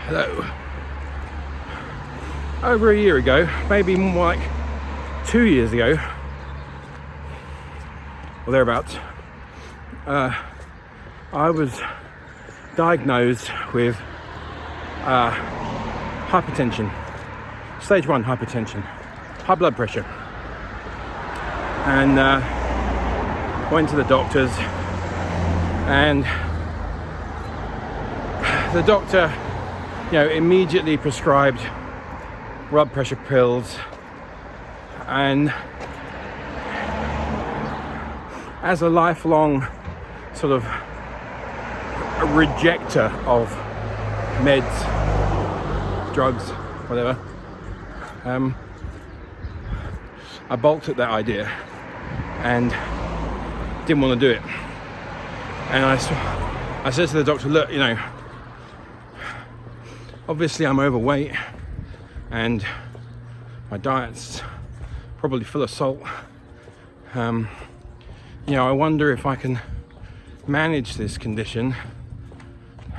Hello. Over a year ago, maybe more like 2 years ago, or thereabouts, I was diagnosed with hypertension, stage 1 hypertension, high blood pressure, and went to the doctors, and the doctor, immediately prescribed blood pressure pills, and as a lifelong sort of a rejecter of meds, drugs, whatever, I balked at that idea and didn't want to do it. And I said to the doctor, look, obviously I'm overweight and my diet's probably full of salt. I wonder if I can manage this condition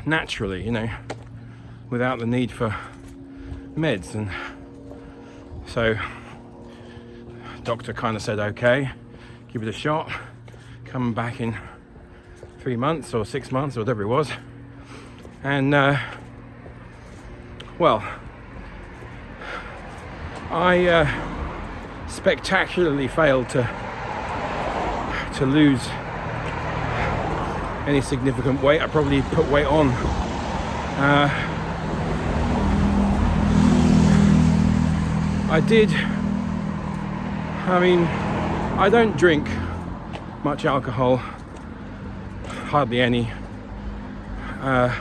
naturally, without the need for meds. And so doctor kind of said, okay, give it a shot, come back in 3 months or 6 months or whatever it was. And I spectacularly failed to lose any significant weight. I probably put weight on. I don't drink much alcohol, hardly any. I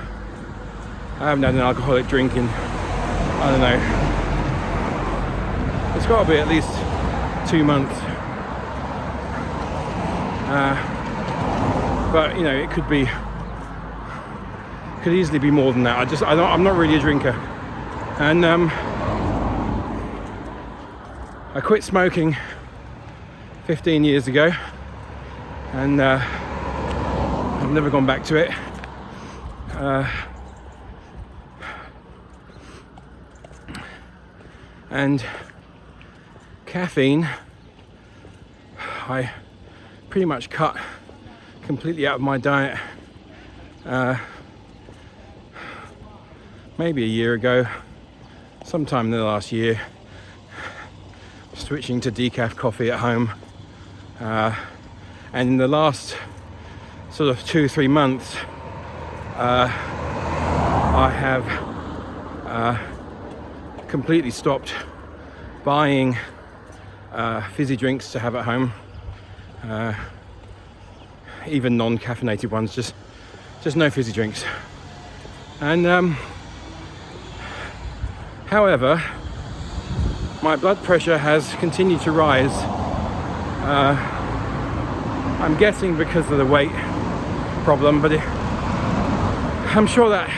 haven't had an alcoholic drink in, I don't know, it's got to be at least 2 months. But it could easily be more than that. I'm not really a drinker, and I quit smoking 15 years ago, and I've never gone back to it. And caffeine, I pretty much cut completely out of my diet maybe a year ago, sometime in the last year, switching to decaf coffee at home, and in the last sort of 2-3 months I have completely stopped buying fizzy drinks to have at home, even non-caffeinated ones, just no fizzy drinks. And however, my blood pressure has continued to rise. I'm guessing because of the weight problem, but I'm sure that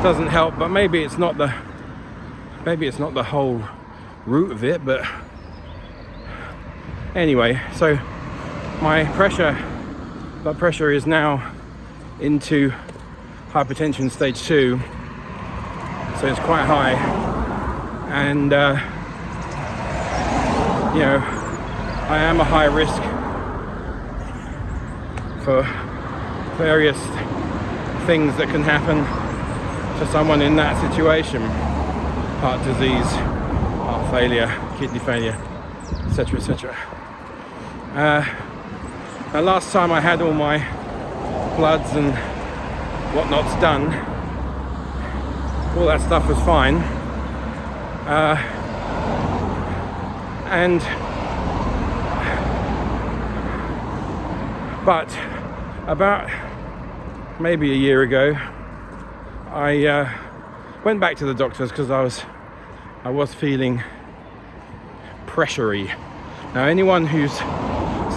doesn't help. But maybe it's not the whole root of it. But anyway, so my blood pressure is now into hypertension stage 2, so it's quite high, and I am a high risk for various things that can happen to someone in that situation: heart disease, heart failure, kidney failure, etc., etc. Now, last time I had all my bloods and whatnot's done, all that stuff was fine, but about maybe a year ago, I went back to the doctors because I was feeling pressury. Now, anyone who's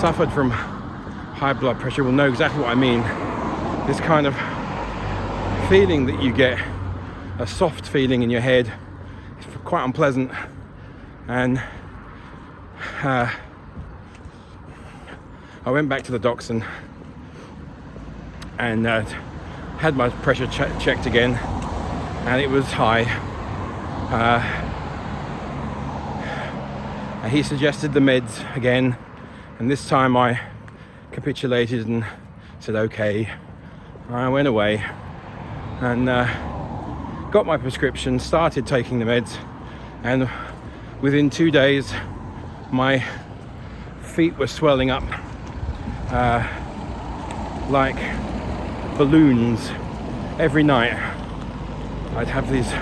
suffered from high blood pressure will know exactly what I mean. This kind of feeling that you get, a soft feeling in your head, it's quite unpleasant. And I went back to the docs and had my pressure checked again, and it was high. And he suggested the meds again, and this time I capitulated and said okay. I went away and got my prescription, started taking the meds, and within 2 days my feet were swelling up like balloons. Every night I'd have these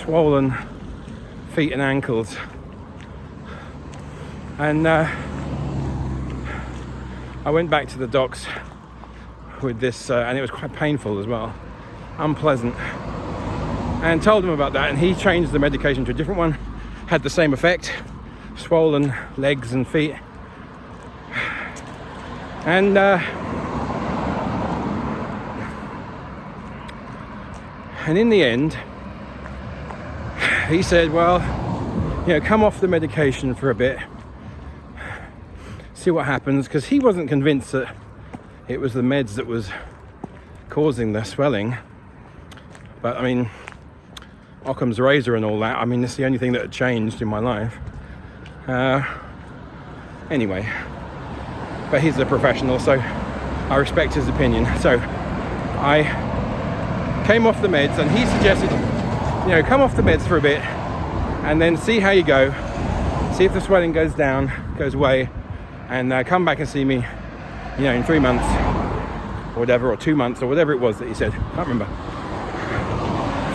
swollen feet and ankles, and I went back to the docs with this and it was quite painful as well, unpleasant, and told him about that, and he changed the medication to a different one. Had the same effect, swollen legs and feet, and in the end he said, well, you know, come off the medication for a bit, see what happens, because he wasn't convinced that it was the meds that was causing the swelling. But I mean, Occam's razor and all that, I mean, it's the only thing that had changed in my life. Anyway, but he's a professional, so I respect his opinion. So I came off the meds, and he suggested, you know, come off the meds for a bit and then see how you go, see if the swelling goes down, goes away, and come back and see me, you know, in 3 months or whatever, or 2 months, or whatever it was that he said. I can't remember.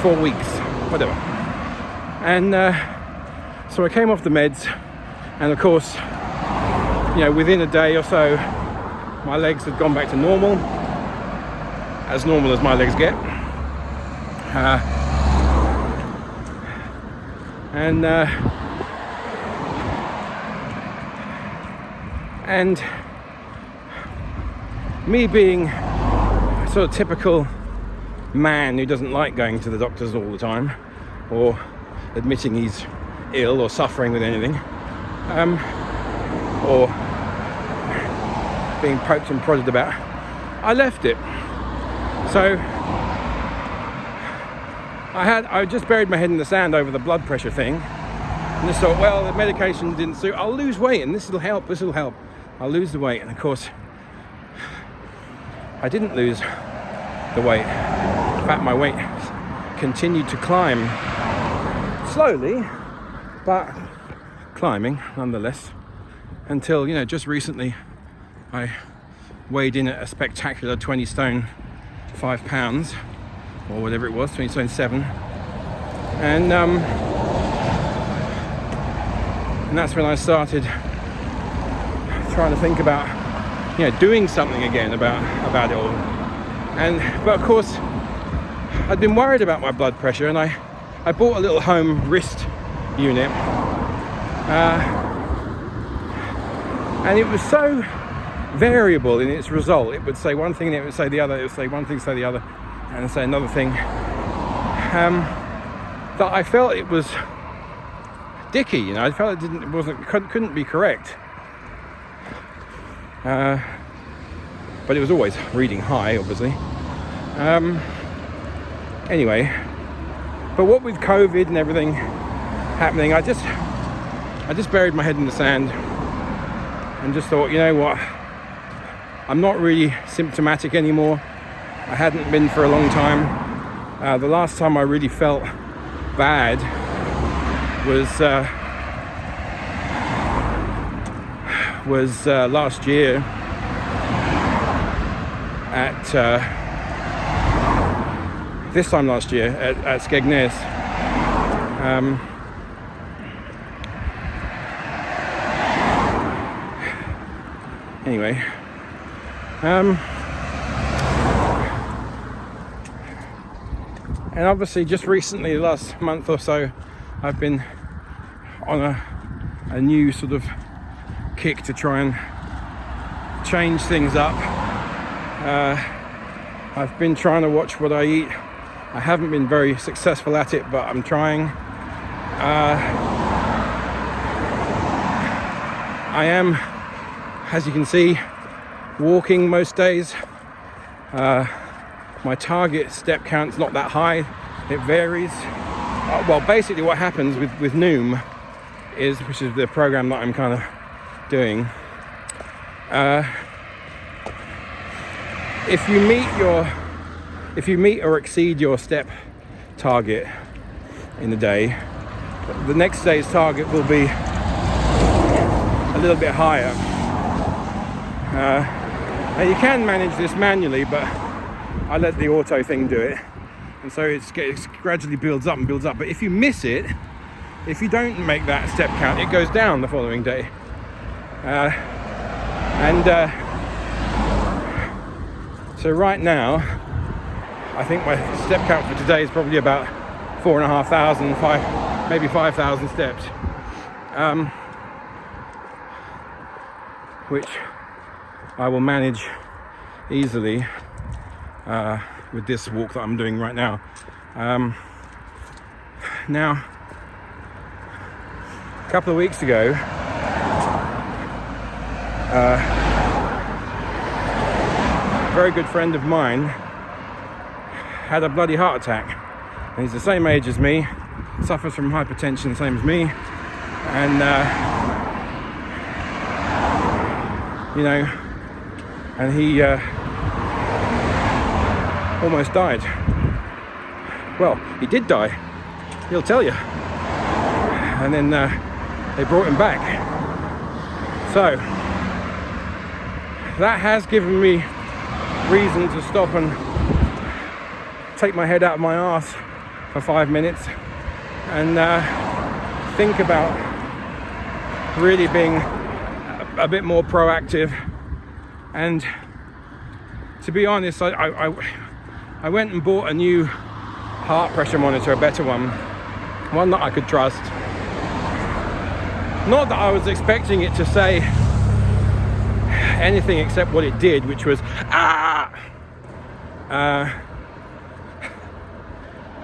4 weeks, whatever. And so I came off the meds, and of course, you know, within a day or so my legs had gone back to normal as my legs get. And me being a sort of typical man who doesn't like going to the doctors all the time, or admitting he's ill or suffering with anything, or being poked and prodded about, I left it. So I just buried my head in the sand over the blood pressure thing, and just thought, well, the medication didn't suit, I'll lose weight and this will help, I'll lose the weight. And of course I didn't lose the weight. In fact, my weight continued to climb, slowly but climbing nonetheless, until, you know, just recently I weighed in at a spectacular 20 stone 5 pounds, or whatever it was, 20 stone 7, and that's when I started trying to think about, you know, doing something again about it all. But of course I'd been worried about my blood pressure, and I bought a little home wrist unit, and it was so variable in its result. It would say one thing and it would say the other, it would say one thing, say the other, and say another thing, that I felt it was dicky, you know. I felt couldn't be correct, but it was always reading high, obviously. Anyway, but what with COVID and everything happening, I just buried my head in the sand and just thought, you know what, I'm not really symptomatic anymore. I hadn't been for a long time. The last time I really felt bad was last year at this time last year at Skegness. Anyway, and obviously just recently, the last month or so, I've been on a new sort of kick to try and change things up. I've been trying to watch what I eat. I haven't been very successful at it, but I'm trying. I am, as you can see, walking most days. My target step count's not that high, It varies. Well, basically what happens with Noom is, which is the program that I'm kind of doing, if you meet or exceed your step target in the day, the next day's target will be a little bit higher. And you can manage this manually, but I let the auto thing do it, and so it gradually builds up and builds up. But if you miss it, if you don't make that step count, it goes down the following day. So right now, I think my step count for today is probably about 4,500, maybe 5,000 steps, which I will manage easily with this walk that I'm doing right now. Now, a couple of weeks ago, a very good friend of mine had a bloody heart attack, and he's the same age as me, suffers from hypertension, same as me, and you know, and he almost died. Well, he did die, he'll tell you. And then they brought him back. So that has given me reason to stop and take my head out of my arse for 5 minutes and think about really being a bit more proactive. And to be honest, I went and bought a new heart pressure monitor, a better one that I could trust. Not that I was expecting it to say anything except what it did, which was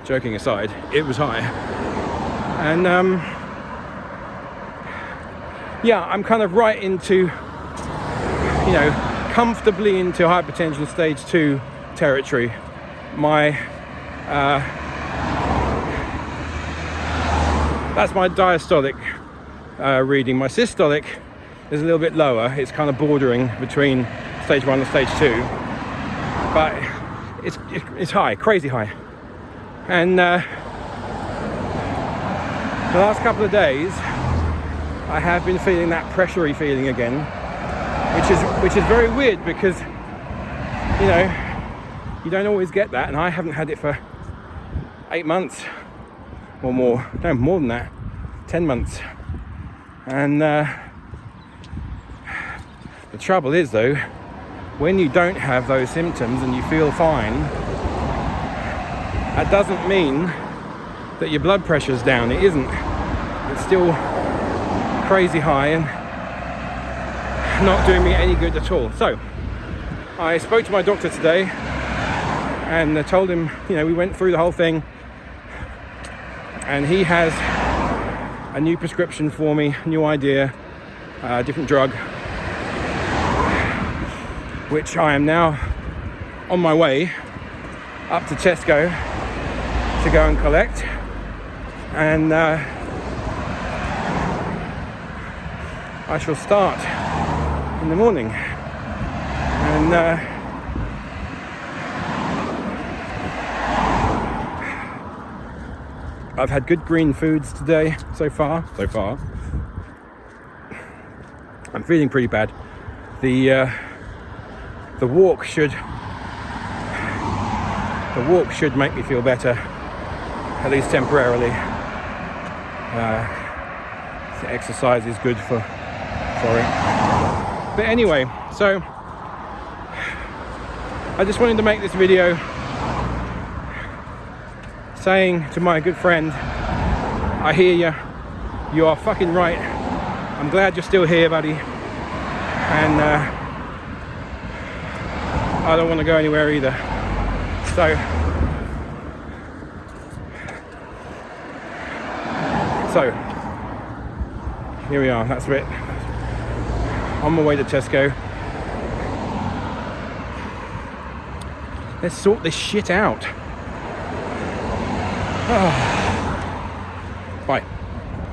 joking aside, it was high. And yeah, I'm kind of right into, comfortably into hypertension stage 2 territory. My that's my diastolic reading. My systolic is a little bit lower. It's kind of bordering between stage 1 and stage 2, but it's high, crazy high. And the last couple of days I have been feeling that pressury feeling again, which is very weird, because you don't always get that, and I haven't had it for 8 months or more. No, more than that, 10 months. And the trouble is, though, when you don't have those symptoms and you feel fine, that doesn't mean that your blood pressure's down. It isn't. It's still crazy high and not doing me any good at all. So I spoke to my doctor today and told him, we went through the whole thing, and he has a new prescription for me, new idea, different drug, which I am now on my way up to Tesco to go and collect. And I shall start in the morning. And I've had good green foods today so far. I'm feeling pretty bad. The walk should make me feel better, at least temporarily. The exercise is good for it. But anyway, so I just wanted to make this video saying to my good friend, I hear you. You are fucking right. I'm glad you're still here, buddy. And I don't want to go anywhere either. So here we are. That's it. On my way to Tesco. Let's sort this shit out. Bye.